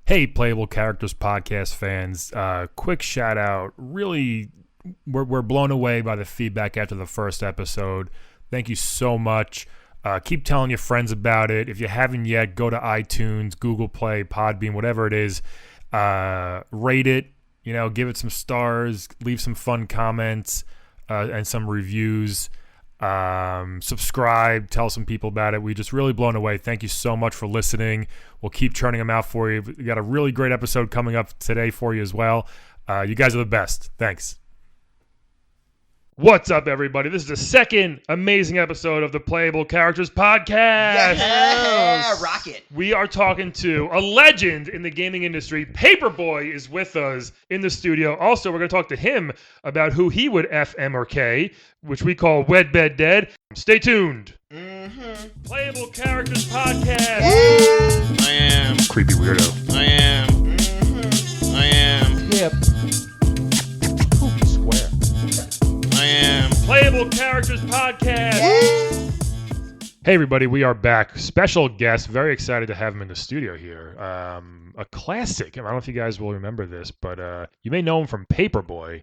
Hey, Playable Characters podcast fans. Quick shout out. Really, we're blown away by the feedback after the first episode. Thank you so much. Keep telling your friends about it. If you haven't yet, go to iTunes, Google Play, Podbean, whatever it is. Rate it. Give it some stars. Leave some fun comments and some reviews. Subscribe, tell some people about it. We just really blown away. Thank you so much for listening. We'll keep churning them out for you. We got a really great episode coming up today for you as well. You guys are the best. Thanks. What's up, everybody? This is the second amazing episode of the Playable Characters podcast. Yeah, rocket. We are talking to a legend in the gaming industry. Paperboy is with us in the studio. Also, we're going to talk to him about who he would F, M, or K, which we call Wed, Bed, Dead. Stay tuned. Playable Characters podcast. I am. Creepy weirdo. I am. I am. Yep. Poopy square. I am. Playable Characters podcast. Hey, everybody, we are back. Special guest. Very excited to have him in the studio here. A classic. I don't know if you guys will remember this, but you may know him from Paperboy.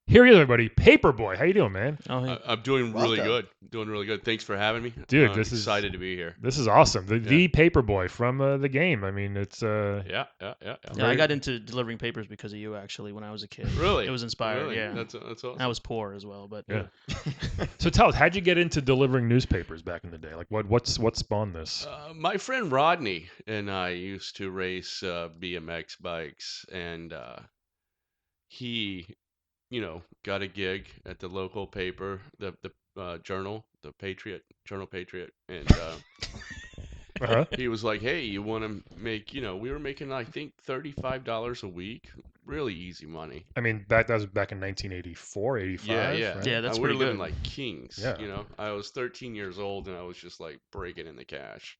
Here he is, everybody. Paperboy. How you doing, man? Oh, hey. I'm doing really Welcome. good. Doing really good. Thanks for having me. Dude, I'm this is excited to be here. This is awesome. The Paperboy from the game. I mean, it's Yeah. Yeah, I got into delivering papers because of you, actually, when I was a kid. Really? It was inspired, Really? yeah. That's awesome. I was poor as well, but Yeah. So tell us, how'd you get into delivering newspapers back in the day? Like, what spawned this? My friend Rodney and I used to race BMX bikes, and he, got a gig at the local paper, the Journal, the Patriot, Journal Patriot, and Uh-huh. he was like, "Hey, you want to make?" We were making, I think, $35 a week, really easy money. I mean, that was back in 1984, 85. Yeah. Right? Yeah, that's we were pretty living good. like kings. Yeah. I was 13 years old and I was just like breaking in the cash.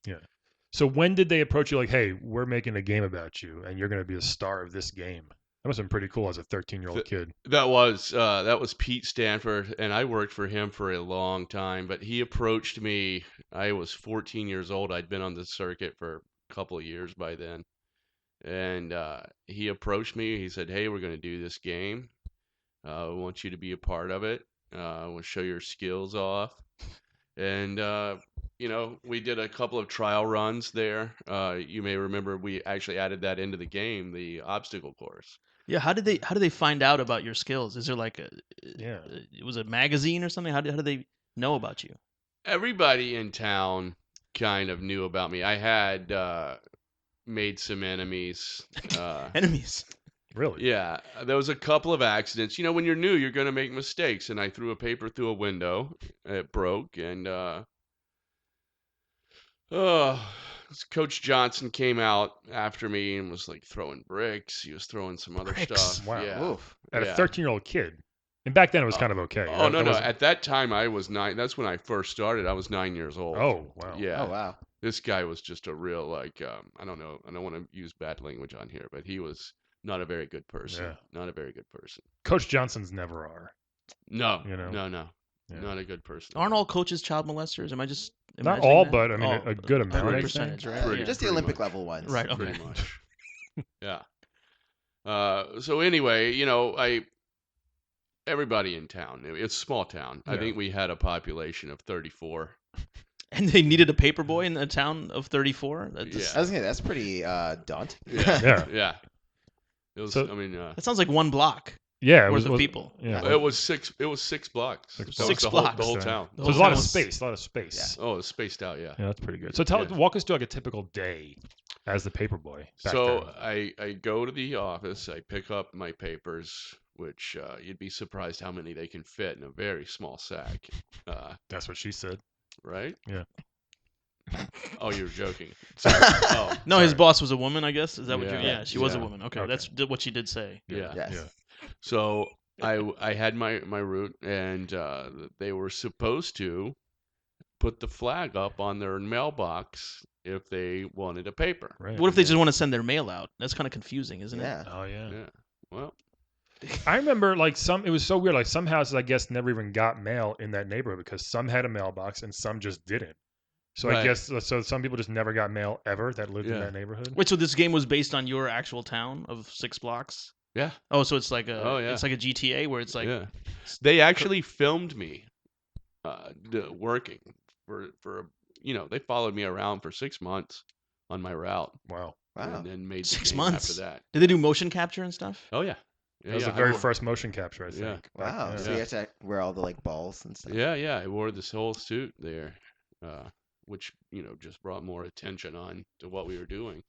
So when did they approach you like, hey, we're making a game about you and you're going to be the star of this game? That must have been pretty cool as a 13-year-old kid. That was Pete Stanford, and I worked for him for a long time. But he approached me. I was 14 years old. I'd been on the circuit for a couple of years by then, and he approached me. He said, "Hey, we're going to do this game. I want you to be a part of it. We'll show your skills off." And we did a couple of trial runs there. You may remember we actually added that into the game, the obstacle course. yeah, how did they find out about your skills? Is there like Yeah. it was a magazine or something? How did they know about you? Everybody in town kind of knew about me. I had made some enemies. Enemies. Really? Yeah, there was a couple of accidents. When you're new, you're going to make mistakes. And I threw a paper through a window. It broke. And Coach Johnson came out after me and was like throwing bricks. He was throwing some other Bricks? stuff. Wow. Yeah. Oof. At Yeah. a 13-year-old kid. And back then it was kind of okay. Oh, no. wasn't- At that time, I was 9. That's when I first started. I was 9 years old. Oh, wow. Yeah. Oh, wow. This guy was just a real, I don't know. I don't want to use bad language on here, but he was not a very good person. Yeah. Not a very good person. Coach Johnsons never are. No. Yeah. Not a good person. Aren't all coaches child molesters? Am I just Not imagining all, that? but I mean, Oh, a good a amount. good I percentage, think. right? Pretty- Yeah. Just the pretty Olympic much. level ones. Right. Okay. Pretty much. Yeah. So anyway, everybody in town knew. It's a small town. I Yeah. think we had a population of 34. And they needed a paperboy in a town of 34. I was gonna say, that's pretty daunting. Yeah. Yeah. Yeah. It was. So- That sounds like one block Yeah. It worth was, of people. Yeah. it was 6. It was 6 blocks. Six So blocks. it's the whole, Blocks. the whole town. So there's a lot of was- space. A lot of space. Oh, it's spaced out. Yeah. Yeah, that's pretty good. So walk us through like a typical day as the Paperboy. back So then. I go to the office. I pick up my papers, which you'd be surprised how many they can fit in a very small sack. That's what she said. Right? Yeah. Oh, you're joking. Sorry. Oh, No, his sorry. boss was a woman, I guess. Is that what Yeah. you're? Yeah, she was a Yeah. woman. Okay, Okay. that's what she did say. Yeah. Yes. Yeah. So I had my route, and they were supposed to put the flag up on their mailbox if they wanted a paper. Right. What if they just want to send their mail out? That's kind of confusing, isn't it? Yeah. Oh yeah. Yeah. Well, I remember like it was so weird. Like some houses, I guess, never even got mail in that neighborhood because some had a mailbox and some just didn't. So Right. I guess so. Some people just never got mail ever that lived in Yeah. that neighborhood. Wait, so this game was based on your actual town of 6 blocks? Yeah. Oh, so it's like a Oh, yeah. it's like a GTA where it's like Yeah. They actually filmed me working for they followed me around for 6 months on my route Wow, Wow. and then made the 6 game months. after that. Did they do motion capture and stuff? Oh yeah. that was yeah, the very I wore, first motion capture, I Yeah. think. Back- Wow. yeah. So you have to wear all the like balls and stuff. Yeah, I wore this whole suit there, which just brought more attention on to what we were doing.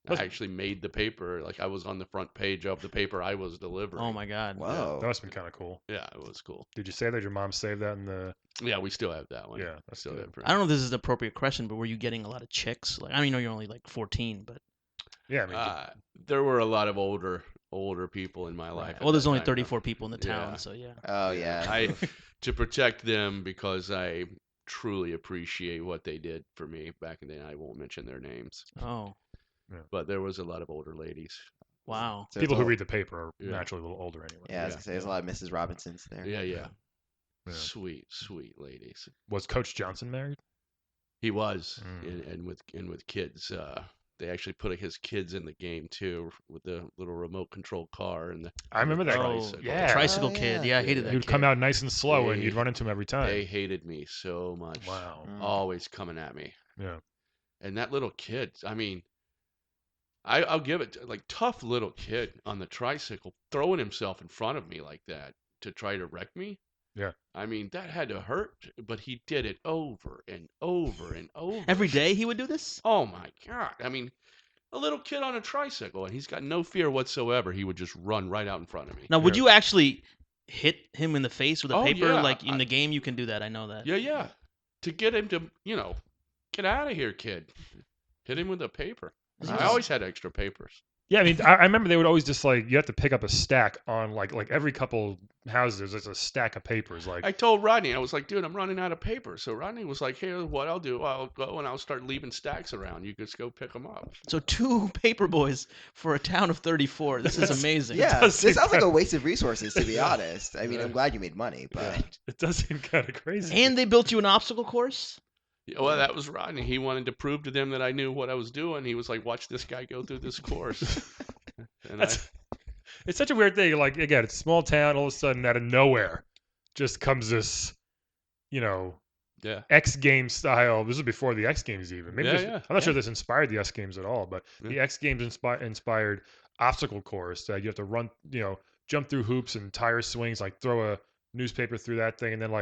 I actually made the paper, like I was on the front page of the paper I was delivering. Oh my god. Whoa. That must have been kind of cool. Yeah, it was cool. Did you say that your mom saved that in the? Yeah, we still have that one. Yeah, that's still good. have I don't know if this is the appropriate question, but were you getting a lot of chicks? Like, I mean, you're only like 14, but Yeah, I mean, there were a lot of older people in my life. well, there's at only that time, 34 people in the town, Yeah. so yeah. Oh yeah. To protect them because I truly appreciate what they did for me back in the day. I won't mention their names, Oh, but there was a lot of older ladies. wow. So people it's who all- read the paper are Yeah. naturally a little older anyway. Yeah, I was gonna say there's a lot of Mrs. Robinsons there. Yeah. Yeah. Sweet ladies. Was Coach Johnson married? He was, Mm. and with kids. They actually put his kids in the game too, with the little remote control car and the. I remember that. Oh, tricycle. yeah. Tricycle Oh, kid. yeah. Yeah, I hated that You'd kid. come out nice and slow, and They- you'd run into him every time. They hated me so much. Wow. Mm. Always coming at me. Yeah. And that little kid, I mean, I'll give it like tough little kid on the tricycle throwing himself in front of me like that to try to wreck me. Yeah. I mean, that had to hurt, but he did it over and over and over. Every day he would do this? Oh my God. I mean, a little kid on a tricycle and he's got no fear whatsoever. He would just run right out in front of me. Now, would Yeah. you actually hit him in the face with a Oh, paper? yeah. Like in the game, you can do that. I know that. Yeah. To get him to, get out of here, kid. Hit him with a paper. Is he I just- always had extra papers. Yeah, I mean, I remember they would always just like you have to pick up a stack on like every couple houses. There's a stack of papers. Like I told Rodney, I was like, dude, I'm running out of paper. So Rodney was like, here's what I'll do. I'll go and I'll start leaving stacks around. You just go pick them up. So 2 Paperboys for a town of 34. This is amazing. Yeah, does this seem sounds like a kinda- waste of resources, to be honest. I mean, I'm glad you made money, but it does seem kind of crazy. And they built you an obstacle course? Yeah, well, that was Rodney. He wanted to prove to them that I knew what I was doing. He was like, watch this guy go through this course. And It's such a weird thing. Like again, it's a small town. All of a sudden, out of nowhere, just comes this, yeah. X Games style. This was before the X Games even. Maybe Yeah, this- yeah, I'm not sure this inspired the X Games at all, but the Yeah. X Games inspired obstacle course that you have to run, jump through hoops and tire swings, like throw a newspaper through that thing, and then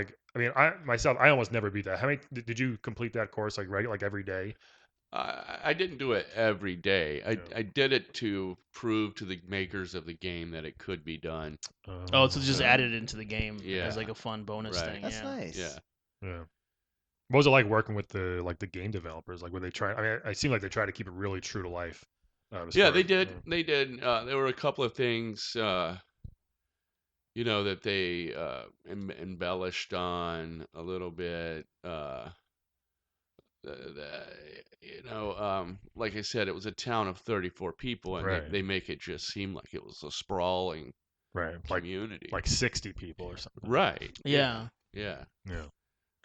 I almost never beat that. How many did you complete that course like every day? I didn't do it every day. Yeah. I did it to prove to the makers of the game that it could be done. Oh, so just Yeah. added it into the game Yeah. as like a fun bonus Right. thing. that's yeah. nice. Yeah. Yeah. What was it like working with the game developers? Like, were they trying? I mean, it seemed like they tried to keep it really true to life. As Yeah, far they as- did. They did. There were a couple of things, that they embellished on a little bit. Like I said, it was a town of 34 people, and Right. they make it just seem like it was a sprawling right, community. like 60 people or something. Right. Yeah. Yeah. Yeah.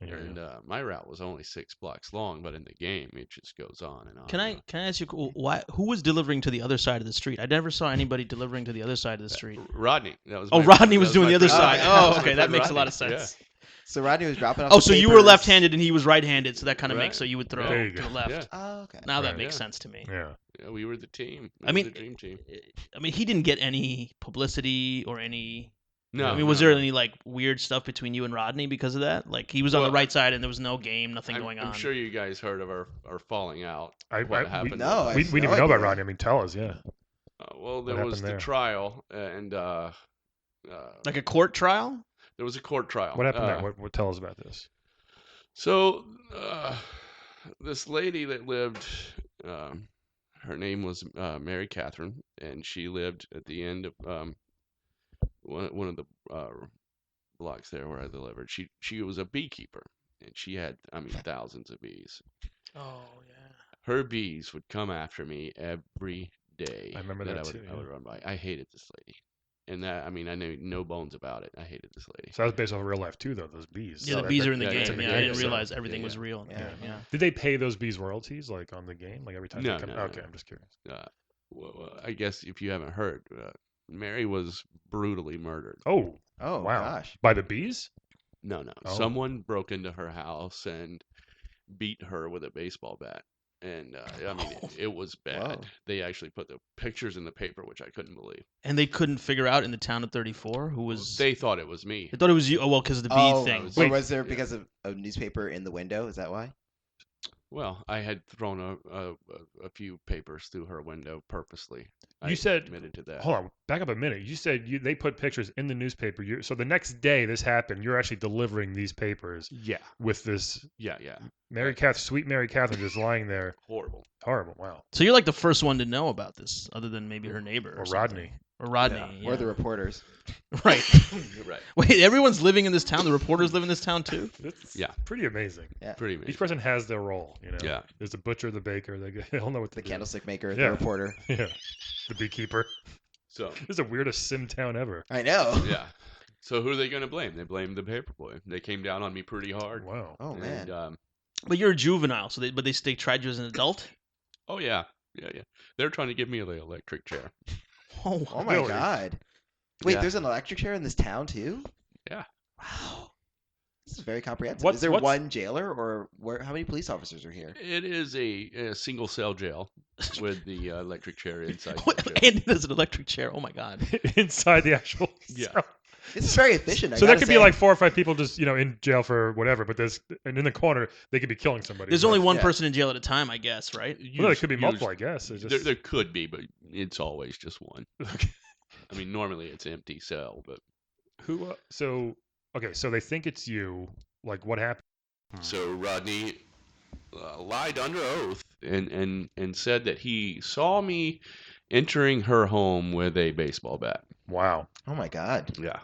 I hear you. And my route was only 6 blocks long, but in the game it just goes on and on. Can and I ask you who was delivering to the other side of the street? I never saw anybody delivering to the other side of the street. on. Rodney. That was Oh, my- Rodney that was doing my the other friend side. Rodney. Oh, That was my okay, that friend makes a lot Rodney. of sense. So Rodney was dropping off. Oh, the so you were papers. left-handed and he was right-handed, so that kind of Right. makes so you would throw There you to go. the left. Yeah. Oh, okay. Now that Right. makes Yeah. sense to me. Yeah. Yeah, we were the team. We I were mean, the dream team. he didn't get any publicity or any. No, I mean, was no, there no. any like weird stuff between you and Rodney because of that? Like he was on the Well, right side and there was no game, nothing going on. I'm sure you guys heard of our falling out. I- What I- happened? No, I We have didn't no even know about idea. Rodney. I mean, tell us. Yeah. Well, there happened was the there? trial, and Like a court trial? there was a court trial. What happened there? What tell us about this? So, this lady that lived, her name was Mary Catherine, and she lived at the end of one of the blocks there where I delivered. She was a beekeeper, and she had, thousands of bees. Oh yeah. Her bees would come after me every day. I remember that I would, too, I would yeah. run by. I hated this lady, And that, I mean, I knew no bones about it. I hated this lady. So that was based off of real life too, though. Those bees. Yeah, So the bees are in the yeah, game. it's in the I game, didn't so- realize everything yeah, was yeah. real. Yeah. Did they pay those bees royalties like on the game, like every time No, they come? no, Okay, no. I'm just curious. Well, I guess if you haven't heard, Mary was brutally murdered. Oh, Oh wow! gosh. By the bees? No. Oh. Someone broke into her house and beat her with a baseball bat. And I mean, it was bad. Whoa. They actually put the pictures in the paper, which I couldn't believe. And they couldn't figure out in the town of 34 who was. They thought it was me. They thought it was you. Oh well, because of the bee thing. was- Or Wait. was there Yeah. because of a newspaper in the window? Is that why? Well, I had thrown a few papers through her window purposely. You said- admitted to that. Hold on, back up a minute. You said they put pictures in the newspaper. So the next day this happened, you're actually delivering these papers Yeah, with this yeah. sweet Mary Catherine just lying there. Horrible. Horrible. Wow. So you're like the first one to know about this, other than maybe her neighbor Or something. Rodney. Or Rodney. Yeah. Yeah. Or the reporters? Right. You're right. Wait, everyone's living in this town. The reporters live in this town too. It's Yeah. pretty amazing. Pretty Each amazing. person has their role, you know. Yeah. There's the butcher, the baker, they'll know what to The do. candlestick maker, Yeah. the reporter. Yeah. The beekeeper. So This is the weirdest sim town ever. I know. yeah. So who are they going to blame? They blamed the Paperboy. They came down on me pretty hard. Wow. Oh man. And, But you're a juvenile, so they tried you as an adult. oh yeah. They're trying to give me the electric chair. Oh, Oh my Really? god. Wait, Yeah. there's an electric chair in this town too? Yeah. Wow. This is very comprehensive. What's- Is there what's- one jailer or how many police officers are here? It is a single cell jail with the electric chair inside. What? the jail. And there's an electric chair. Oh my god. Inside the actual Yeah. cell. This is very efficient. I So there gotta could be say. like 4 or 5 people just, in jail for whatever, but and in the corner they could be killing somebody. There's only one Yeah. person in jail at a time, I guess, right? Well, there could be Us- multiple, I guess. It's There, just, there could be, but it's always just one. Okay. I mean, normally it's an empty cell, but Who? So they think it's you. Like, what happened? so Rodney lied under oath and said that he saw me entering her home with a baseball bat. Wow. Oh my god. Yeah.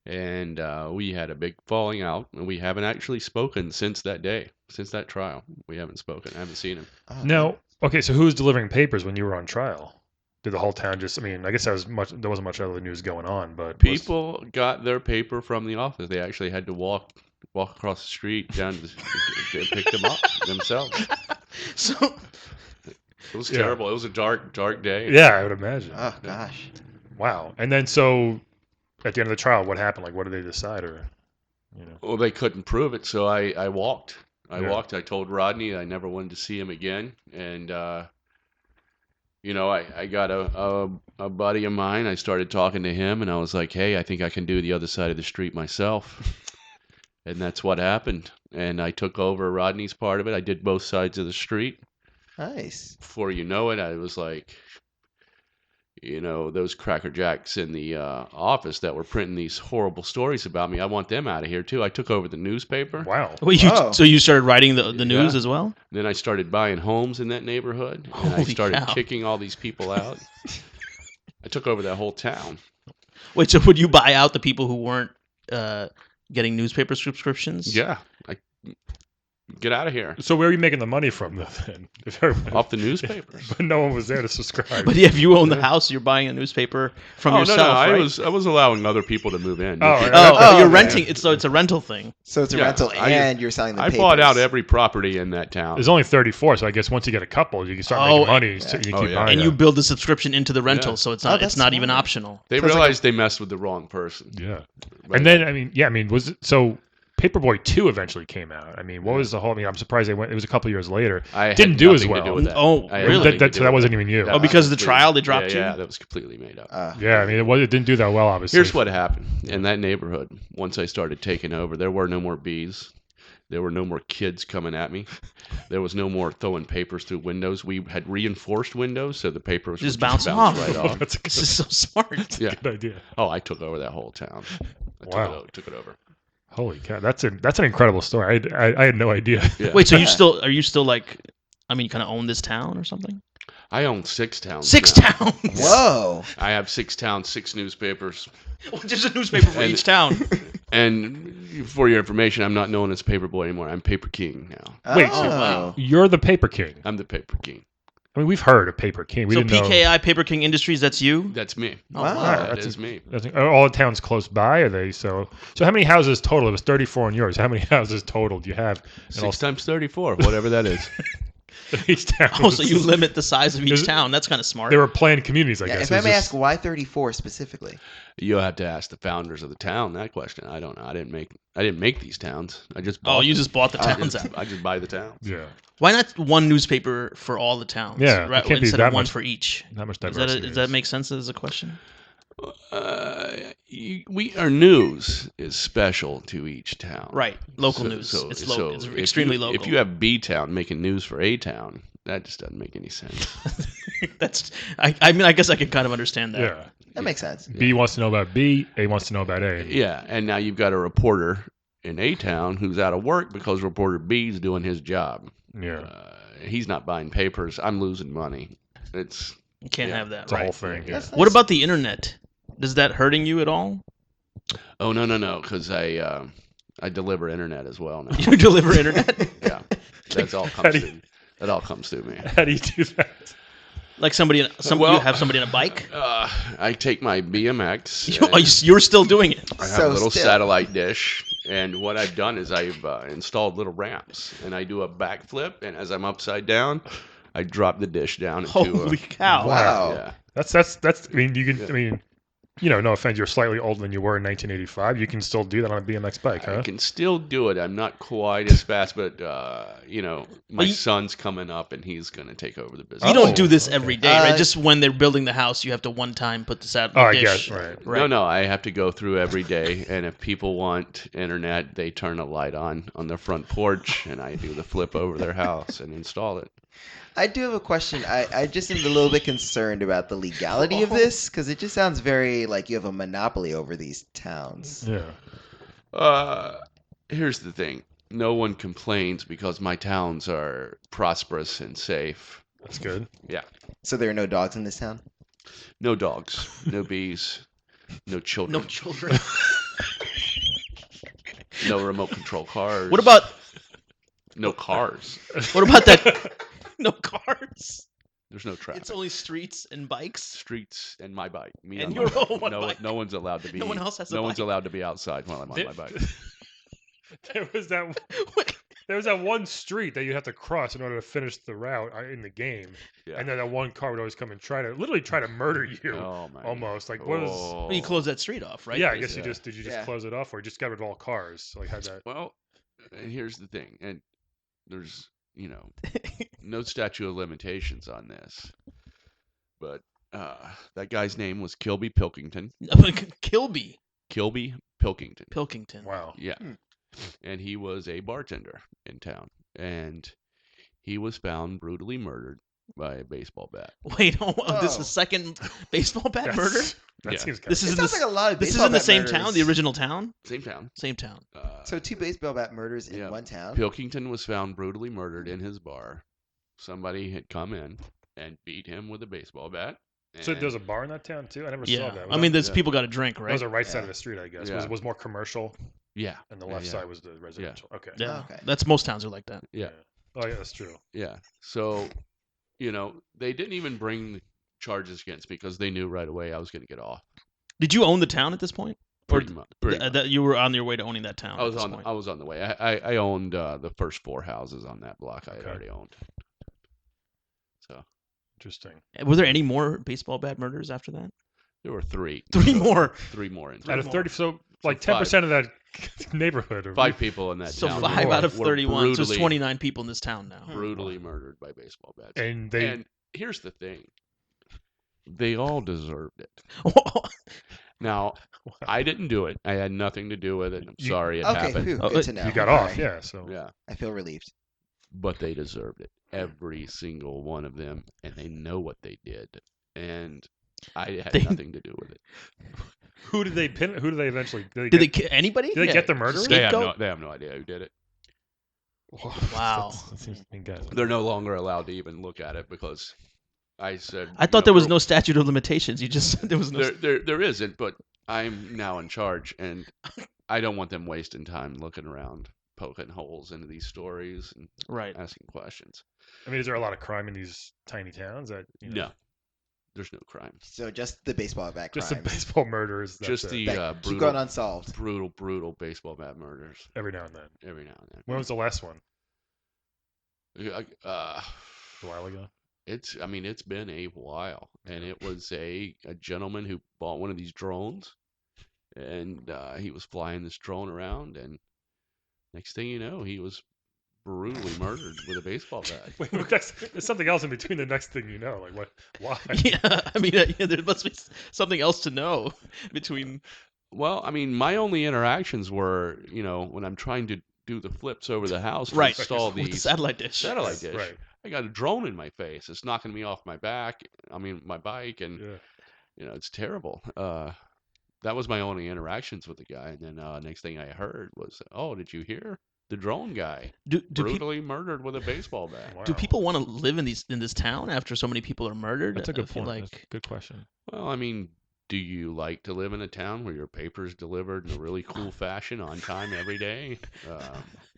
And we had a big falling out, and we haven't actually spoken since that day, since that trial. We haven't spoken. I haven't seen him. Oh, Now, okay, so who was delivering papers when you were on trial? Did the whole town just? I mean, I guess there wasn't much other news going on, but People got their paper from the office. They actually had to walk across the street down to pick them up themselves. So It was Yeah. terrible. It was a dark day. Yeah, I would imagine. Oh gosh. Wow. And then so, at the end of the trial, what happened? Like, what did they decide, or Well, they couldn't prove it, so I walked. I Yeah. walked. I told Rodney I never wanted to see him again, and I got a buddy of mine. I started talking to him, and I was like, "Hey, I think I can do the other side of the street myself." And that's what happened. And I took over Rodney's part of it. I did both sides of the street. Nice. Before you know it, I was like, those Cracker Jacks in the office that were printing these horrible stories about me. I want them out of here too. I took over the newspaper. wow. Wait, Whoa. so you started writing the news Yeah. as well? Then I started buying homes in that neighborhood, and I Holy started cow. kicking all these people out. I took over that whole town. Wait, so would you buy out the people who weren't getting newspaper subscriptions? Yeah, get out of here So where are you making the money from, though? Then, if everybody, off the newspapers. but no one was there to subscribe. But if you own the house, you're buying a newspaper from Oh yourself, no, right? I was allowing other people to move in. Oh, Oh, Oh, you're okay. renting. So it's a rental thing. So it's a Yeah, rental I- and you're selling the I papers. bought out every property in that town. There's only 34, so I guess once you get a couple, you can start Oh, making money. So yeah. you Oh, keep yeah. buying And it. you build the subscription into the rental, Yeah. so it's Oh, not that's even smart. optional. They So it's like realized they messed with the wrong person. Yeah. Right. And then, was it, so Paperboy 2 eventually came out. I mean, what was the whole, I'm surprised it was a couple years later. I had didn't do as nothing to well. with that. Oh, I had really? nothing to That do with wasn't that. even you. That Oh, was because of the completely- trial they dropped you? Yeah, that was completely made up. Yeah, I mean, it didn't do that well, obviously. Here's what happened in that neighborhood. Once I started taking over, there were no more bees. There were no more kids coming at me. There was no more throwing papers through windows. We had reinforced windows, so the papers Just would bounce bounce off. right Oh, off. that's a This good, is so smart. Yeah. good idea. Oh, I took over that whole town. Wow. Took it over. Holy cow, that's an incredible story. I had no idea. Yeah. Wait, so Yeah. are you still like, I mean, you kind of own this town or something? I own 6 towns. Six now. towns. Whoa. I have 6 towns, 6 newspapers. There's a newspaper for And- each town. And for your information, I'm not known as Paperboy anymore. I'm Paper King now. Wait, Oh, so- wow. You're the Paper King. I'm the Paper King. I mean, we've heard of Paper King. We So didn't know. PKI, Paper King Industries, that's you? That's me. Oh, Wow. wow. That is me. Are all the towns close by? Are they so? So how many houses total? It was 34 in yours. How many houses total do you have? in all 6 times 34, whatever that is. each town? Oh, so you limit the size of each Is it- town. That's kind of smart. They were planned communities, I Yeah, guess. if I It was may just- ask, why 34 specifically? You'll have to ask the founders of the town that question. I don't know. I didn't make these towns. I just bought Oh, you just bought the I towns just, out. I just buy the towns. Yeah, Why not one newspaper for all the towns? Yeah, it right, can't be instead that of one much- for each. not much Does diversity. that make sense as a question? Our news is special to each town. Right, local So- news. so- it's so it's if extremely you- local. If you have B town making news for A town, that just doesn't make any sense. That's. I mean, I guess I can kind of understand that. Yeah, That makes sense. B wants to know about B. A wants to know about A. Yeah, and now you've got a reporter in A town who's out of work because reporter B is doing his job. Yeah, He's not buying papers. I'm losing money. It's You can't Yeah, have that. it's a Right. whole thing. Yeah. That's What nice. about the internet? Does that hurting you at all? oh no, because I deliver internet as well now. You deliver internet? Yeah, that's all How comes do through. That all comes through me. How do you do that? Like somebody, Well, you have somebody on a bike? I take my BMX. You're still doing it. I have So a little still. satellite dish, and what I've done is I've installed little ramps, and I do a backflip, and as I'm upside down, I drop the dish down into Holy cow! Wow. Yeah. That's. I mean, you can. I mean, no offense. You're slightly older than you were in 1985. You can still do that on a BMX bike, I huh? can still do it. I'm not quite as fast, but my you- son's coming up, and he's going to take over the business. You don't Oh, do this okay. every day, right? Uh, Just when they're building the house, you have to one time put the Oh, satellite I dish. guess right. Right. No, I have to go through every day, and if people want internet, they turn a light on their front porch, and I do the flip over their house and install it. I do have a question. I just am a little bit concerned about the legality of this because it just sounds very like you have a monopoly over these towns. Yeah. Here's the thing. No one complains because my towns are prosperous and safe. That's good. So there are no dogs in this town? No dogs, no bees, no children, No children. no remote control cars. What about no cars? what about that? No cars. There's no traffic. It's only streets and bikes. Streets and my bike. Me And on your my bike. own no, bike. no one's allowed to be. No one else has a No one's bike. allowed to be outside while I'm on my bike. There was that. There was that one street that you have to cross in order to finish the route in the game, Yeah. and then that one car would always come and literally try to murder you. Oh my. Almost like what is? Oh. Well, you close that street off, right? Yeah, I guess Yeah. did you just Yeah. close it off, or just got rid of all cars? Like had that. Well, here's the thing, and there's no statute of limitations on this, but that guy's name was Kilby Pilkington. Kilby Kilby Pilkington. Pilkington. Wow. Yeah, and he was a bartender in town, and he was found brutally murdered by a baseball bat. Wait, this Whoa. is second baseball bat That's- murder. That Yeah. seems kind This It is in sounds the, like a lot of this is baseball in the bat same murders. town, the original town, Same town. same town. So two baseball bat murders in Yeah. one town? Pilkington was found brutally murdered in his bar. Somebody had come in and beat him with a baseball bat. So and- there's a bar in that town too. I never saw Yeah, that. I mean, there's yeah. people got to drink, that right? was the right side Yeah. of the street, I guess. Yeah. Was more commercial, yeah, and the left yeah. side was the residential. Okay. Yeah, Oh, okay. that's most towns are like that. Yeah. Oh yeah, that's true. Yeah. So, they didn't even bring charges against me because they knew right away I was going to get off. Did you own the town at this point? Or Pretty much. Pretty much. that you were on your way to owning that town? I was at this on. point? I was on the way. I owned the first 4 houses on that block. I had Okay. already owned. So Interesting. Were there any more baseball bat murders after that? there were 3. Three more. 3 more. In Out of total. 30, so like So 10% of that neighborhood. Are 5 people in that So town. 5 out of were 31. So it's brutally- 29 people in this town now. brutally murdered by baseball bats. And they. And here's the thing. They all deserved it. Now, I didn't do it. I had nothing to do with it. I'm You- sorry it Okay, happened. phew, Oh, good to know. You got All off, right. yeah. So Yeah. I feel relieved. But they deserved it. Every single one of them. And they know what they did. And I had They- nothing to do with it. who did they pin? Who did they eventually? Did they kill anybody? Did they Yeah, get the murderer? They have, scapegoat? they have no idea who did it. Wow. That seems, I mean, guys, They're no longer allowed to even look at it because I said. I thought there was no statute of limitations. You just said there was no. There isn't, but I'm now in charge, and I don't want them wasting time looking around. poking holes into these stories and Right. asking questions. I mean, is there a lot of crime in these tiny towns? That No, there's no crime. So just the baseball bat just crimes the baseball murders. That's Just it. the that keep going brutal, unsolved. brutal baseball bat murders every now and then. every now and When was the last one? then. A while ago. It's been a while, and it was a gentleman who bought one of these drones, and he was flying this drone around, and next thing you know, he was brutally murdered with a baseball bat. Wait, there's something else in between the next thing you know. Like what? Why? Yeah, I mean, there must be something else to know between. Well, I mean, my only interactions were, when I'm trying to do the flips over the house to Right. install With the these satellite dish. satellite dish. Right. I got a drone in my face. It's knocking me off my back. My bike, and Yeah. it's terrible. That was my only interactions with the guy. And then next thing I heard was, "Oh, did you hear? The drone guy Do people brutally murdered with a baseball bat." Wow. do people want to live in this town after so many people are murdered? That's a good I feel point. like That's a good question. Well, I mean, do you like to live in a town where your paper's delivered in a really cool fashion on time every day?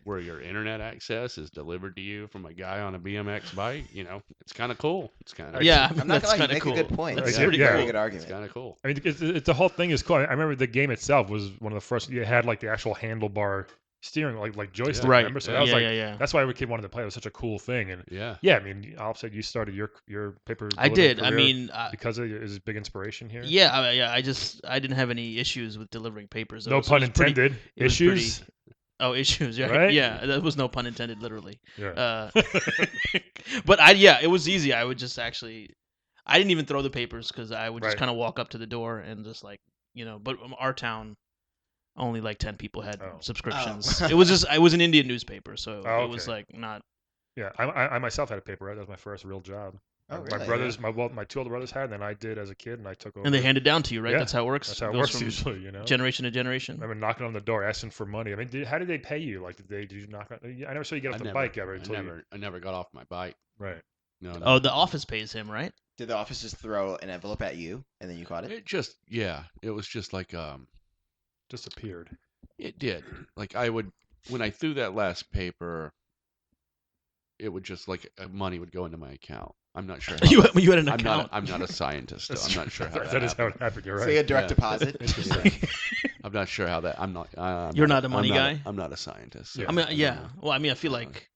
Where your internet access is delivered to you from a guy on a BMX bike? It's kind of cool. It's kind of yeah, I'm not that's gonna lie, you kind of make cool. a good point. That's It's pretty a very cool. good It's argument. kind of cool. I mean, the whole thing is cool. I remember the game itself was one of the first. You had like the actual handlebar steering, like joystick. Right. Remember? So that was yeah, like yeah. that's why every kid wanted to play. It was such a cool thing. And Yeah. yeah, I mean, I'll say you started your paper. I delivery did. I career mean, because of his big inspiration here. yeah, I didn't have any issues with delivering papers. No pun intended. it was Issues. pretty- Oh, issues, yeah, Right? yeah. That was no pun intended, literally. Yeah. But it was easy. I would just I didn't even throw the papers because I would just Right. kind of walk up to the door and just But our town, only like 10 people had Oh. subscriptions. It was an Indian newspaper, so Oh, it was okay. like not. Yeah, I myself had a paper route. That was my first real job. Oh, My really? brothers, my two older brothers had, and then I did as a kid, and I took over. And they hand it down to you, right? Yeah, That's how it works. That's how it goes works from usually, generation to generation. I remember knocking on the door, asking for money. I mean, how did they pay you? Like, did you knock on? I never saw you get off the bike ever until you. I never got off my bike. Right. No. Oh, the office pays him, right? Did the office just throw an envelope at you and then you caught it? It was just like Just appeared. it did. Like when I threw that last paper, it would just money would go into my account. I'm not sure. You had an account. I'm not a scientist, so That's I'm true. not sure how that is how happened. it happened. You're So right. you had direct Yeah. deposit. Interesting. I'm not sure how that. You're not a money guy? I'm not a scientist. so Yeah. I mean, don't yeah. know Well, I mean, I feel like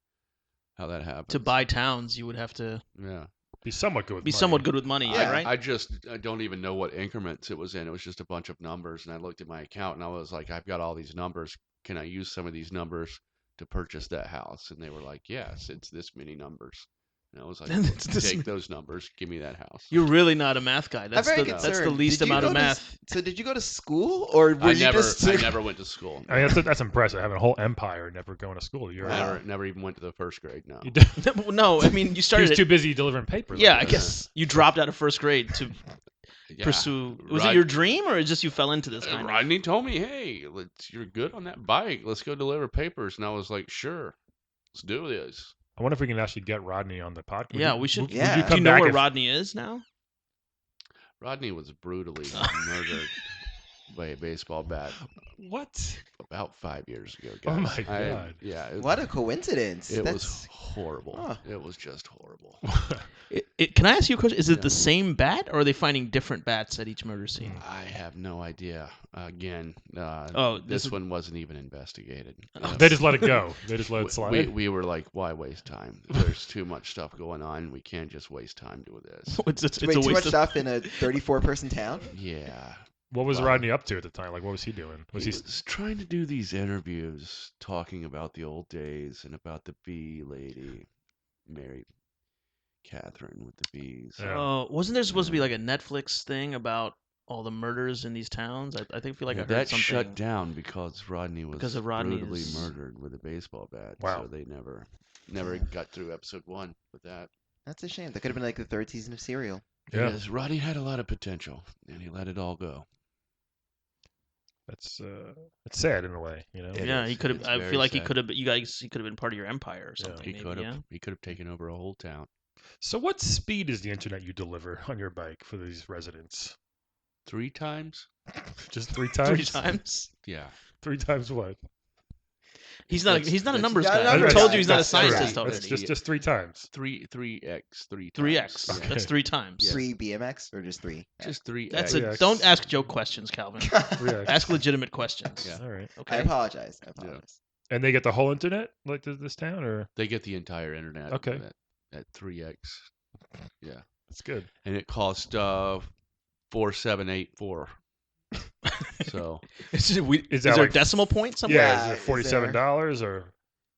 how that happened. to buy towns, you would have to Yeah. Be somewhat good with be money. somewhat good with money, Yeah. right? I don't even know what increments it was in. It was just a bunch of numbers, and I looked at my account and I was like, I've got all these numbers. Can I use some of these numbers to purchase that house? And they were like, yes, it's this many numbers. And I was like, It's this take many- those numbers, give me that house. You're really not a math guy. That's I'm very the concerned. least Did you amount of go to math. So did you go to school or were I you never, just? I never went to school. I mean, that's impressive. Having a whole empire, never going to school. You're Never even went to the first grade. No. You did- No, I mean you He started. was too busy delivering papers. Yeah, like I that. guess you dropped out of first grade to Yeah. pursue. Was Rod- it your dream or just you fell into this kind of? Rodney told me, "Hey, you're good on that bike. Let's go deliver papers." And I was like, "Sure, let's do this." I wonder if we can actually get Rodney on the podcast. Yeah, we should. Would Yeah. you Do come you know back where if- Rodney is now? Rodney was brutally murdered by a baseball bat What? about 5 years ago. Oh Guys. my God. Yeah. What a coincidence! It was That's horrible. Huh. It was just horrible. Can I ask you a question? Is it Yeah. the same bat, or are they finding different bats at each murder scene? I have no idea. Again, Oh, this this is- one wasn't even investigated. They just let it go. They just let it slide. We were like, why waste time? There's too much stuff going on. We can't just waste time doing this. It's way a too waste much of. stuff in a 34-person town. Yeah. What was Wow. Rodney up to at the time? Like, what was he doing? Was He he? was trying to do these interviews, talking about the old days and about the bee lady, Mary Catherine with the bees. Yeah. Oh, wasn't there supposed to be like a Netflix thing about all the murders in these towns? I feel like I heard that something. shut down because Rodney was Because of brutally Rodney's- murdered with a baseball bat. Wow. So they never got through episode 1 with that. That's a shame. That could have been like the third season of Serial. Yeah. Because Rodney had a lot of potential, and he let it all go. That's it's sad in a way, you know. It Yeah, is. he could have. It's I very feel like he sad. could have. You guys, he could have been part of your empire or Yeah. something. He maybe, could have. yeah? He could have taken over a whole town. So, what speed is the internet you deliver on your bike for these residents? 3 times? Just 3 times. 3 times. Yeah. 3 times what? He's not That's- a that's- numbers not a guy. I numbers told guy. you he's not a That's true. scientist That's already. Just 3 times. 3x, 3 3x. times. Okay. That's 3 times. Yeah. 3 BMX or just 3? Just 3x. That's Three a. X. Don't ask joke questions, Calvin. 3x. Ask legitimate questions. Yeah. All right. I Okay. apologize. And they get the whole internet like this town, or They get the entire internet. Okay. At 3x. Yeah. that's good. And it cost 4784. So Is Is there that a like- decimal point somewhere? Yeah, Yeah, is is it $47 or?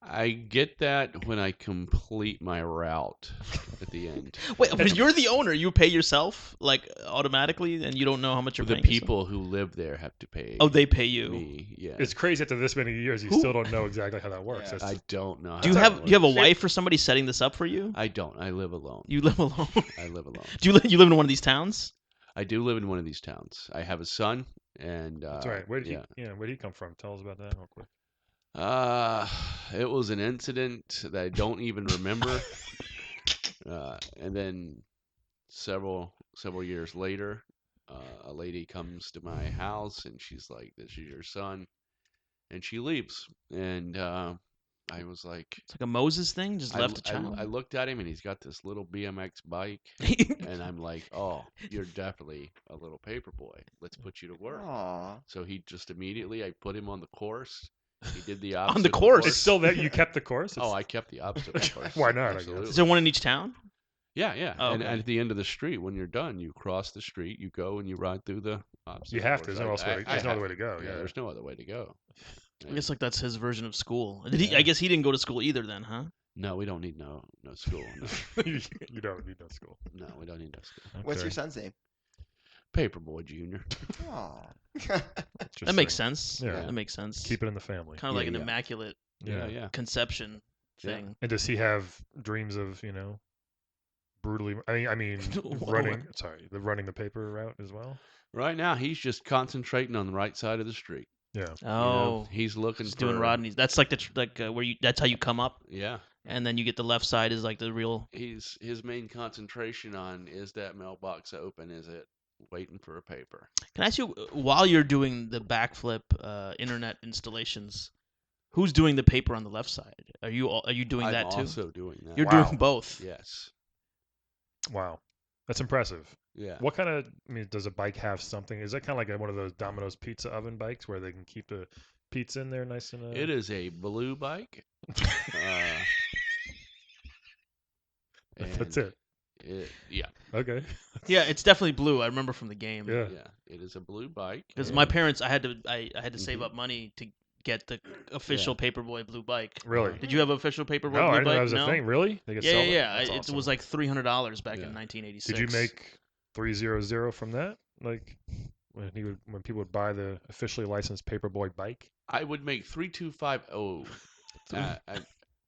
I get that when I complete my route at the end. Wait, but you're the owner. You pay yourself like automatically, and you don't know how much you're The paying. yourself? people who live there have to pay. Oh, they pay you. me. Yeah. It's crazy after this many years, you Who- still don't know exactly how that works. Yeah. That's I don't know. Do you how have that you have a works. wife or somebody setting this up for you? I don't. I live alone. You live alone. I live alone. Do you live in one of these towns? I do live in one of these towns. I have a son, and that's right. Where did yeah. where did he come from? Tell us about that real quick. It was an incident that I don't even remember. And then several years later, a lady comes to my house and she's like, "This is your son," and she leaves. And I was like, It's like a Moses thing. Just left a child. I looked at him and he's got this little BMX bike, and I'm like, "Oh, you're definitely a little paper boy. Let's put you to work." Aw. So he just immediately, I put him on the course. He did the opposite. On the course? It's still that you kept the course. Oh, I kept the opposite course. Why not, I guess? Absolutely. Is there one in each town? Yeah, yeah. Oh, And okay. at the end of the street, when you're done, you cross the street, you go and you ride through the opposite. You have to. course. There's no else way. There's no have other way to go. Yeah, Yeah. there's no other way to go. I guess like that's his version of school. Did he? Yeah. I guess he didn't go to school either. Then, huh? No, we don't need no school. No, you don't need no school. no, we don't need no school. What's Okay. your son's name? Paperboy Junior. Aw. That makes Interesting. sense. Yeah. That makes sense. Keep it in the family. Kind of Yeah, like an yeah. immaculate Yeah, yeah. conception Yeah. thing. And does he have dreams of brutally? I mean, running. Sorry, running the paper route as well. Right now, he's just concentrating on the right side of the street. Yeah. You Oh, know, he's looking just for doing Rodney's. That's like where you. That's how you come up, Yeah, and then you get the left side is like the real. his main concentration on is that mailbox open? Is it waiting for a paper? Can I ask you while you're doing the backflip internet installations, who's doing the paper on the left side? Are you doing I'm that too? also doing that. You're Wow. doing both. Yes. Wow, that's impressive. Yeah. What kind of? I mean, does a bike have something? Is that kind of like one of those Domino's pizza oven bikes where they can keep the pizza in there nice and? It is a blue bike. That's and it. Yeah. Okay. Yeah, it's definitely blue. I remember from the game. Yeah. Yeah. It is a blue bike. Because and- my parents, I had to save Mhm. up money to get the official Paperboy blue bike. Really? Did you have an official Paperboy No, I blue didn't know bike? that was No. a thing. Really? They could Yeah, sell yeah, it? yeah. That's It awesome. was like $300 back Yeah. in 1986. Did you make 300 from that? Like when people would buy the officially licensed Paperboy bike? I would make 3250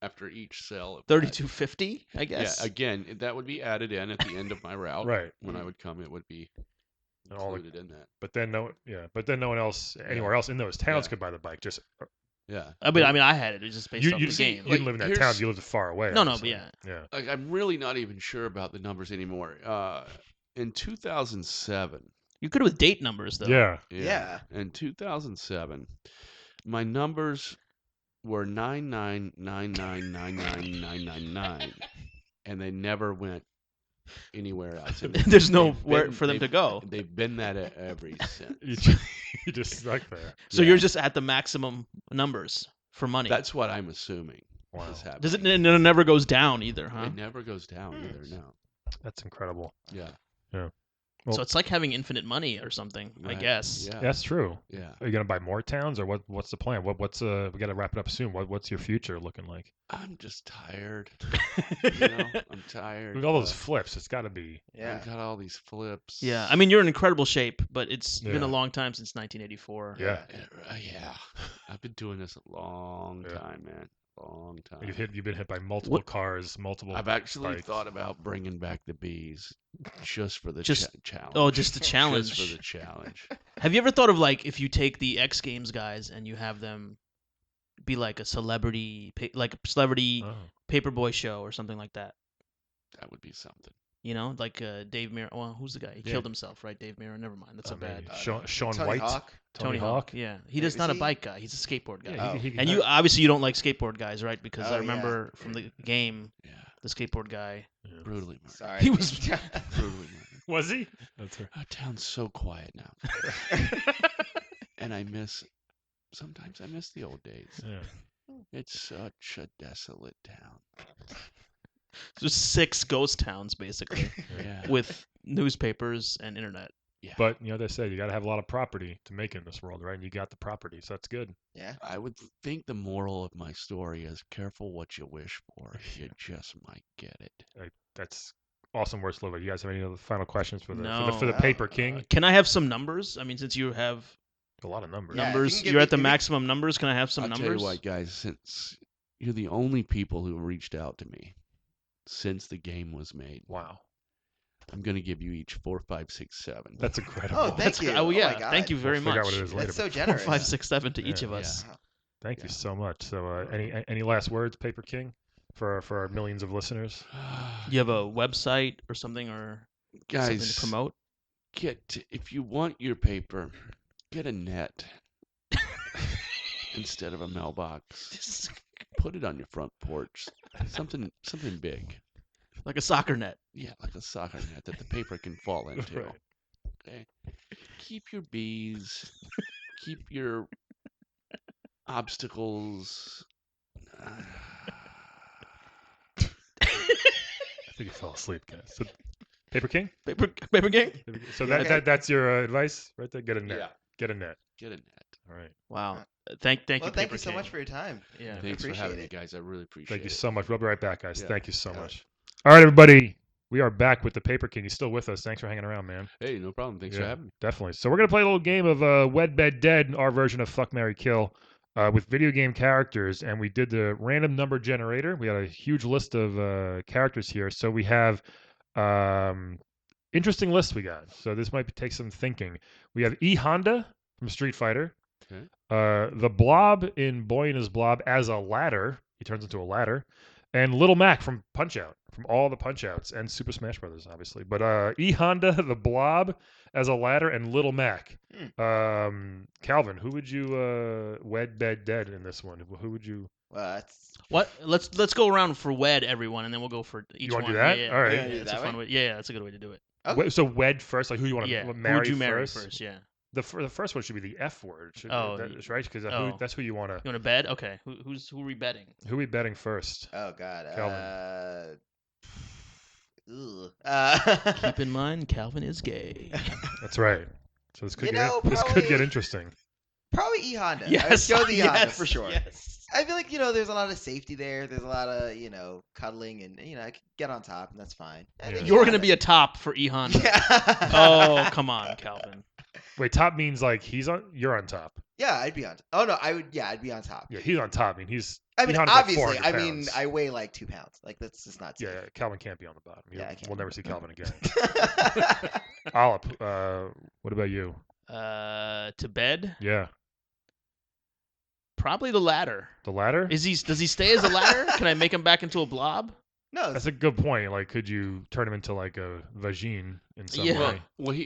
after each sale. of that. 3250? I Yeah. guess. Again, that would be added in at the end of my route. Right. When I would come, it would be And all the- included in that. But then no one else anywhere else in those towns Yeah. could buy the bike. Just Yeah. I mean, I had it. It was just based off you the see, game. you didn't live in that town. here's- You lived far away. No, but obviously. yeah. Yeah. I'm really not even sure about the numbers anymore. In 2007. You could with date numbers though. Yeah. Yeah. In 2007, my numbers were 999999999, and they never went anywhere else. And There's they've nowhere been- for them to they've- go. They've been that ever since. You just stuck there. So Yeah. you're just at the maximum numbers for money. That's what I'm assuming Wow. is happening. Does it? It never goes down either, huh? It never goes down either. No. That's incredible. Yeah. Well- So it's like having infinite money or something, I Right. Yeah. Yeah. That's true. Yeah. Are you gonna buy more towns, or what's the plan? What's we gotta wrap it up soon. What's your future looking like? I'm just tired. I'm tired. With all those flips, it's got to be. Yeah. I've got all these flips. Yeah, I mean you're in incredible shape, but it's been Yeah. a long time since 1984. Yeah. Yeah. I've been doing this a long Yeah. time, man. Long time. You've been hit by multiple cars, multiple. I've actually bikes. thought about bringing back the bees just for the Just- challenge. Oh, just the challenge. Just for the challenge. Have you ever thought of like if you take the X Games guys and you have them be like a celebrity, like a celebrity Oh. Paperboy show or something like that? That would be something. You know, like Dave Mirra. Well, who's the guy? He Yeah. killed himself, right? Dave Mirra. Never mind. That's a bad. Sean Tony White. Hawk? Tony Hawk. Yeah, Wait, he's was not a he? bike guy. He's a skateboard guy. Yeah, Oh. And you obviously you don't like skateboard guys, right? Because Oh, I yeah. remember from the game, Yeah, the skateboard guy. brutally murdered. Sorry. He was- Brutally murdered. Was he? That's right. Our town's so quiet now, and sometimes I miss the old days. Yeah. It's such a desolate town. Just 6 ghost towns basically Yeah. with newspapers and internet. Yeah. But they say you got to have a lot of property to make it in this world, right? And you got the property, so that's good. Yeah. I would think the moral of my story is careful what you wish for. You just might get it. That's awesome words to live by. You guys have any other final questions for the No. for the Paper King? Can I have some numbers? I mean, since you have A lot of numbers. Yeah, if you numbers, can give you're me- at the give me- maximum numbers. Can I have some I'll numbers? tell you what, guys, since you're the only people who reached out to me since the game was made, Wow. I'm going to give you each 4, 5, 6, 7. That's incredible. Oh, thank you. Oh Oh yeah, my God. thank you very We'll figure out much. what it is later. That's so 4, generous. 5, 6, 7 to each Yeah. of us. Wow. Thank you Yeah. so much. So, any last words, Paper King, for our millions of listeners? You have a website or something or something Guys, to promote? if you want your paper, get a net instead of a mailbox. Put it on your front porch. Something big. Like a soccer net. Yeah, like a soccer net that the paper can fall into. Right. Okay. Keep your bees. Keep your obstacles. I think you fell asleep, guys. So, Paper King? Paper game? So Okay. that's your advice right there? Get a net. Yeah. Get a net. Get a net. All right. Wow. Well, Thank you, thank Paper you so King. much for your time. Yeah. Thanks for appreciate having me, it. guys. I really appreciate Thank you it. so much. We'll be right back, guys. Yeah. Thank you so Yeah. much. All right, everybody. We are back with the Paper King. He's still with us. Thanks for hanging around, man. Hey, no problem. Thanks for having me. Definitely. So we're going to play a little game of Wed, Bed, Dead, our version of Fuck, Marry, Kill, with video game characters. And we did the random number generator. We had a huge list of characters here. So we have interesting list we got. So this might take some thinking. We have E. Honda from Street Fighter. Okay. The Blob in Boy and His Blob as a ladder. He turns into a ladder. And Little Mac from Punch-Out, from all the Punch-Outs, and Super Smash Brothers, obviously. But E. Honda, the Blob as a ladder, and Little Mac. Calvin, who would you wed, bed, dead in this one? Who would you? Well, that's What? Let's go around for wed everyone, and then we'll go for each wanna one. do that? Yeah, yeah. All right. Yeah, Do it that's a that fun way? way. Yeah, that's a good way to do it. okay. So wed first, like who you want to Yeah. marry Who would you marry first? first? Yeah. The first one should be the F word. Oh, That's right, because oh. that's who you want to. You want to bet? Okay. Who are we betting? Who are we betting first? Oh God. Calvin. Keep in mind, Calvin is gay. That's right. So this could You get know, this could probably- get interesting. Probably E Honda. Yes. I'd go the E Honda yes, for sure. Yes. I feel like there's a lot of safety there. There's a lot of cuddling, and I could get on top, and that's fine. I Yeah. think You're E gonna Honda. be a top for E Honda. Yeah. Oh, come on, Calvin. Wait, top means like you're on top. Yeah, I'd be on. Oh no, I would. Yeah, I'd be on top. Yeah, he's on top. I mean, he's. I mean, E Honda's like obviously, 400 I mean, pounds. I weigh like 2 pounds. Like that's just not safe. Yeah, Calvin can't be on the bottom. Yeah, I can't. We'll never see Calvin again. Olip, what about you? To bed? Yeah, Probably the ladder. the ladder. Does he stay as a ladder? Can I make him back into a blob? No, That's a good point. Like, could you turn him into like a vagine in some Yeah. way? Well,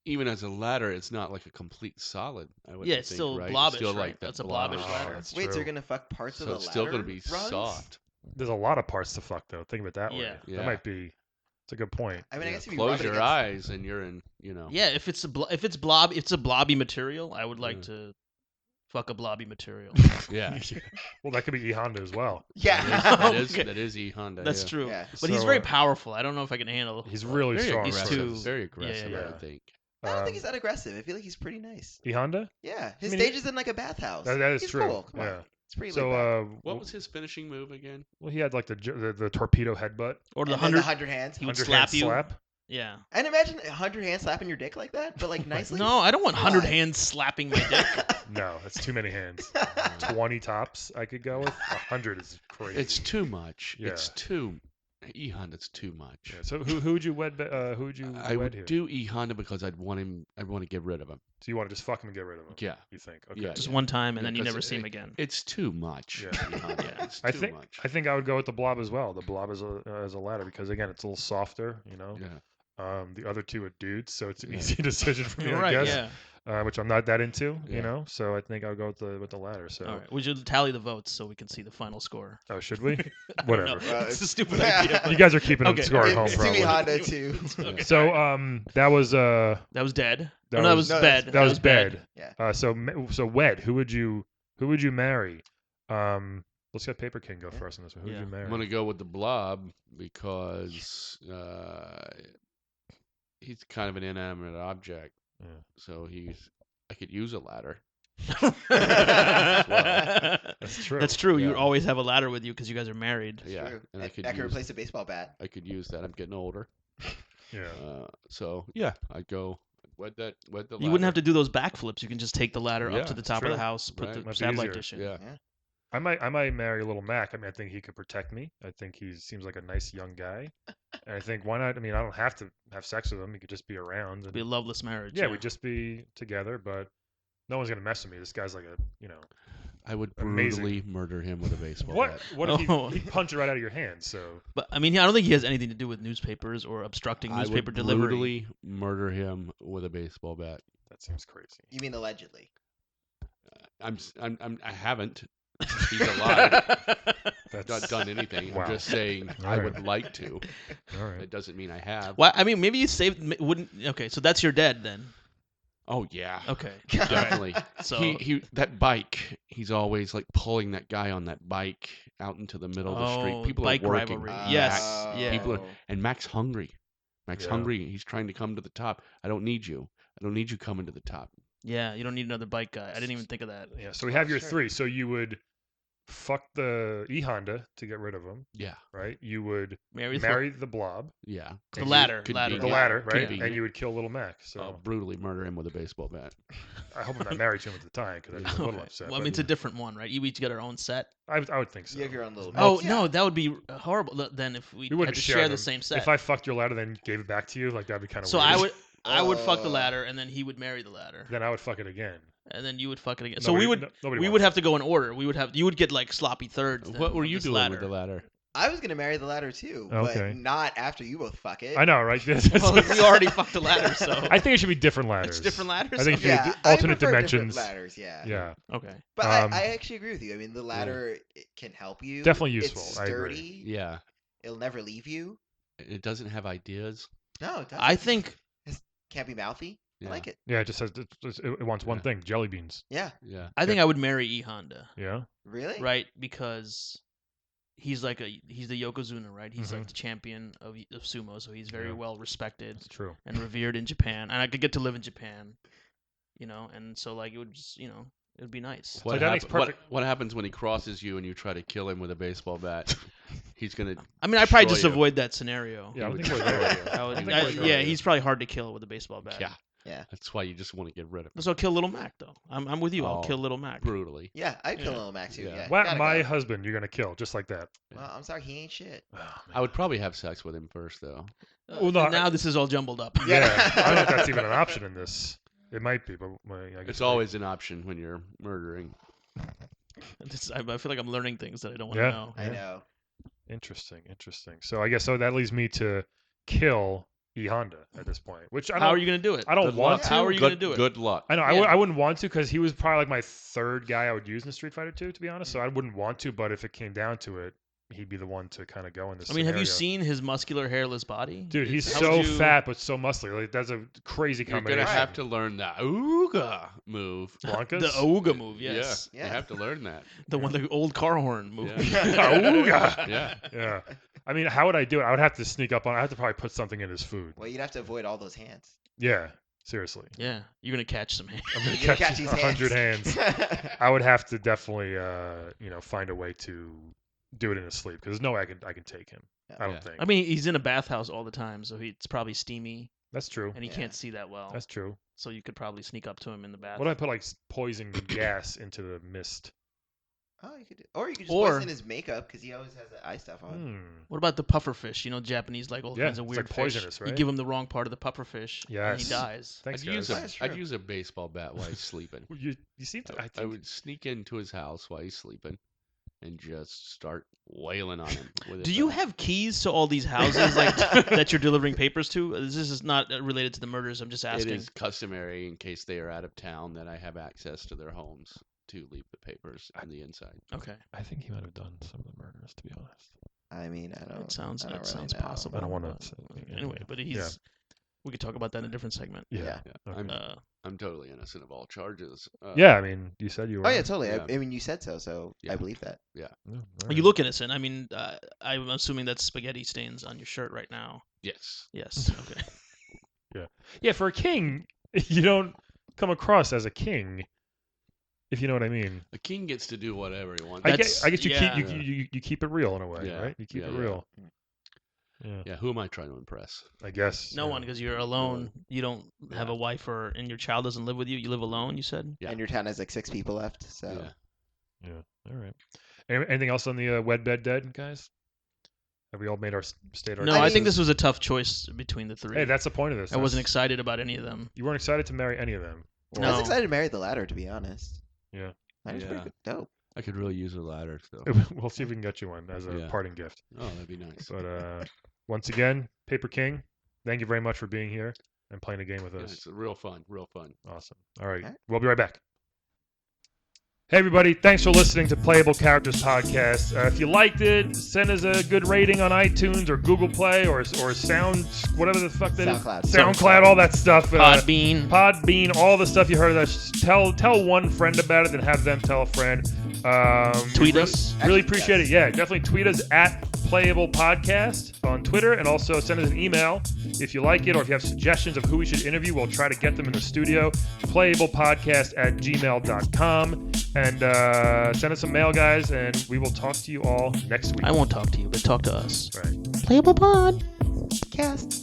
even as a ladder, it's not like a complete solid. I would Yeah, it's think, still right? blobbish, It's still right? like that That's a blobbish Oh, ladder. that's wait, so true. you're gonna fuck parts So of the it's ladder? still going to be rungs? soft. There's a lot of parts to fuck though. Think of it that way. Yeah. Yeah. That might be. It's a good point. I mean, I Yeah, guess if you close rub it your against- eyes and you're in. Yeah, if it's a blobby material, I would like Yeah. to fuck a blobby material. Yeah. Well, that could be E Honda as well. Yeah. Okay. That is E Honda. That's yeah. true. Yeah. But he's So, very powerful. I don't know if I can handle. He's really Very strong. He's right? aggressive. too- Very aggressive, yeah. I would think. I don't Um, think he's that aggressive. I feel like he's pretty nice. E Honda. Yeah, his I mean, stage is in like a bathhouse. That is he's true. Cool. Come on. Yeah. It's pretty. So, laid back. What was his finishing move again? well, he had like the torpedo headbutt. Or the And then the 100. 100 hands. He would 100 slap hand you. slap. Yeah. And imagine 100 hands slapping your dick like that, but like nicely. No, I don't want Come 100 on. hands slapping my dick. No, that's too many hands. 20 tops I could go with. 100 is crazy. It's too much. Yeah. It's too E Honda's too much. Yeah. So who would you wed? Who would you I wed would here? do E Honda because I'd want to get rid of him. So you want to just fuck him and get rid of him? Yeah. You think? Okay. Yeah. Just one time, and Yeah, then you 'cause never see him again. It's too much. Yeah. E Honda. Yeah. It's I too think much. I think I would go with the Blob as well. The Blob as a ladder because again it's a little softer, you know. Yeah. The other two are dudes, so it's an Yeah. easy decision for me, You're I right. guess. Yeah. Which I'm not that into, Yeah. you know. So I think I'll go with the ladder. So All right. We should tally the votes so we can see the final score. oh, should we? I don't Whatever. know. Well, It's a stupid yeah. idea. You guys are keeping Okay. score at Okay. home, It's probably. Dewey Honda too. Okay. So that was That was dead. that That was- was no, bed. that was bed. Yeah. So wed. Who would you marry? Let's get Paper King go first on this one. Who would Yeah. you marry? I'm gonna go with the Blob because he's kind of an inanimate object. Yeah. So I could use a ladder. That's true. That's true. You Yeah. always have a ladder with you because you guys are married. Yeah, True. and I could that could use replace a baseball bat. I could use that. I'm getting older. Yeah. So yeah, I'd go wed the ladder. You wouldn't have to do those backflips. You can just take the ladder Yeah, up to the top of true. the house, put Right. the Much satellite easier. dish in. Yeah. I might marry Little Mac. I mean, I think he could protect me. I think he seems like a nice young guy. And I think why not? I mean, I don't have to have sex with him. He could just be around. It'd And, be a loveless marriage. yeah, we'd just be together. But no one's gonna mess with me. This guy's like I would Amazing. brutally murder him with a baseball what? bat. What if Oh. he punch it right out of your hand? So But I mean, I don't think he has anything to do with newspapers or obstructing I newspaper would delivery. brutally murder him with a baseball bat. that seems crazy. You mean allegedly? I haven't. He's alive. That's Not done anything. Wow. I'm just saying I Alright. would like to. all right. It doesn't mean I have. Well, I mean, maybe you saved. Wouldn't okay? So that's your dead then. Oh yeah. Okay. Definitely. So he that bike. He's always like pulling that guy on that bike out into the middle of the street. People bike are working. rivalry. Oh. Yes. Yeah. People are- And Mac's hungry. Mac's Yeah. hungry. He's trying to come to the top. I don't need you. I don't need you coming to the top. Yeah. You don't need another bike guy. I didn't even think of that. Yeah. So we have your Sure. three. So you would fuck the E Honda to get rid of him, Yeah. right? You would Marry the Blob, Yeah. The ladder, the Convenient. ladder, right? Convenient. And you would kill Little Mac. So I'll brutally murder him with a baseball bat. I hope I'm not married to him at the time because I'd be a little Okay. upset. Well, I but mean, it's a different one, right? You each get our own set. I would think so. You have your own little. Oh Yeah. no, that would be horrible. Then if we We wouldn't had to share the them. same set. If I fucked your ladder, then gave it back to you, like that'd be kind of so weird. I would fuck the Oh. ladder, and then he would marry the ladder, Then I would fuck it again. and then you would fuck it again. Nobody- so nobody we wants would have to go in order. You would get like sloppy thirds. What were on you this doing ladder. with the ladder? I was gonna marry the ladder too, Okay. but not after you both fuck it. I know, right? Well, we already fucked the ladder, so I think it should be different ladders. it's different ladders. I think if you Okay. Yeah, do alternate I prefer different dimensions. ladders. Yeah. Yeah, Okay. But Um, I actually agree with you. I mean, the ladder it can help you. Definitely useful, It's I agree. sturdy. Yeah. It'll never leave you. It doesn't have ideas. No, it doesn't. I think Can't be mouthy. Yeah. I like it. yeah. It just says it wants one Yeah. thing: jelly beans. Yeah. Yeah. I would marry E Honda, Yeah, Really? right? Because he's the Yokozuna, right? He's Mhm. like the champion of sumo, so he's very Yeah. well respected it's true. and revered in Japan, and I could get to live in Japan, and so like it would just it would be nice. So that makes perfect- What happens when he crosses you and you try to kill him with a baseball bat? He's gonna. I mean, I probably just destroy you. avoid that scenario. Yeah, I He think would we're there. destroy you. I would- I think I- we're there, yeah, yeah. he's probably hard to kill with a baseball bat. Yeah. Yeah. That's why you just want to get rid of him So I'll kill Little Mac though. I'm with you. I'll Oh. kill Little Mac. brutally. Yeah, I'd kill Yeah. Little Mac too. Yeah. Yeah. What gotta my go. husband you're gonna kill just like that? Well, I'm sorry, he ain't shit. Oh, I would probably have sex with him first, though. Well, no, Now this is all jumbled up. yeah, I don't know if that's even an option in this. It might be, but I guess It's always an option when you're murdering. I feel like I'm learning things that I don't want Yeah. to know. I know. Interesting. So I guess that leads me to kill E Honda at this point, which I don't. How are you gonna do it? I don't Good want luck. to. How are you good, gonna do it? Good luck. I know Yeah. I wouldn't want to because he was probably like my third guy I would use in the Street Fighter 2, to be honest. So I wouldn't want to, but if it came down to it, he'd be the one to kind of go in this. I mean, have you scenario. seen his muscular, hairless body? Dude, he's How so would you- fat but so muscular. Like, that's a crazy You're combination. gonna have to learn the ooga move. Blancas? The Auga move, yes. Yeah, Yeah. you have to learn that. The one, the old car horn move. Yeah. Auga. Yeah. Yeah. I mean, how would I do it? I would have to sneak up on. I have to probably put something in his food. Well, you'd have to avoid all those hands. Yeah. Seriously. Yeah, you're gonna catch some hands. I'm gonna You're gonna catch catch these 100 hands. hands. I would have to definitely, find a way to do it in his sleep because there's no way I can take him. I don't Yeah. think. I mean, he's in a bathhouse all the time, so it's probably steamy, that's true. and he Yeah. can't see that well. That's true. So you could probably sneak up to him in the bath. What if I put like poison gas into the mist? Oh, you could do, or you could just Or- poison his makeup because he always has that eye stuff on. Hmm. What about the puffer fish? You know, Japanese like all Yeah, kinds of it's weird like fish. poisonous, You right? give him the wrong part of the puffer fish, and Yes. he dies. Thanks, I'd use guys. a That's I'd true. use a baseball bat while he's sleeping. You seem to. I I think would sneak into his house while he's sleeping and just start wailing on him. With Do it you back. have keys to all these houses like that you're delivering papers to? This is not related to the murders. I'm just asking. It is customary in case they are out of town that I have access to their homes to leave the papers on the inside. Okay, I think he might have done some of the murders. To be honest, I mean, I don't. it sounds I don't really know. possible. I don't wanna but- say- Anyway, but he's. Yeah. We could talk about that in a different segment. Yeah. Yeah, Okay. I'm totally innocent of all charges. Yeah, I mean, you said you were. Oh yeah, totally. Yeah. I mean, you said so, so I Yeah. believe that. Yeah, all You right. look innocent. I mean, I'm assuming that's spaghetti stains on your shirt right now. Yes. Yes. Okay. Yeah, for a king, you don't come across as a king, if you know what I mean. A king gets to do whatever he wants. I That's- guess you yeah. keep you keep it real in a way, Yeah, right? You keep yeah, it yeah. real. Yeah, Yeah, who am I trying to impress? I guess. No yeah. one, because you're alone. You don't have Yeah. a wife and your child doesn't live with you. You live alone. You said. Yeah. And your town has like 6 people left, so. Yeah. Yeah. All right. Anything else on the Wed Bed Dead, guys? Have we all made our state our? No, I I think mean- this was a tough choice between the three. Hey, that's the point of this. I wasn't That's- excited about any of them. You weren't excited to marry any of them. I was No. excited to marry the latter, to be honest. Yeah. Ladder's pretty Yeah. good. Dope. I could really use a ladder, so. We'll see if we can get you one as a Yeah. parting gift. Oh, that'd be nice. But once again, Paper King, thank you very much for being here and playing a game with Yeah, us. it's real fun, real fun. Awesome. All right. All right. We'll be right back. Hey, everybody. Thanks for listening to Playable Characters Podcast. If you liked it, send us a good rating on iTunes or Google Play or Sound, whatever the fuck that is. SoundCloud. SoundCloud, all that stuff. Podbean. Podbean, all the stuff you heard of that. Tell one friend about it, then have them tell a friend. Tweet really, us. Really Actually, appreciate yes. it. Yeah, definitely tweet us at Playable Podcast on Twitter, and also send us an email if you like it, or if you have suggestions of who we should interview. We'll try to get them in the studio. PlayablePodcast@gmail.com, and send us some mail, guys, and we will talk to you all next week. I won't talk to you, but talk to us. Right. Playable Pod. Cast.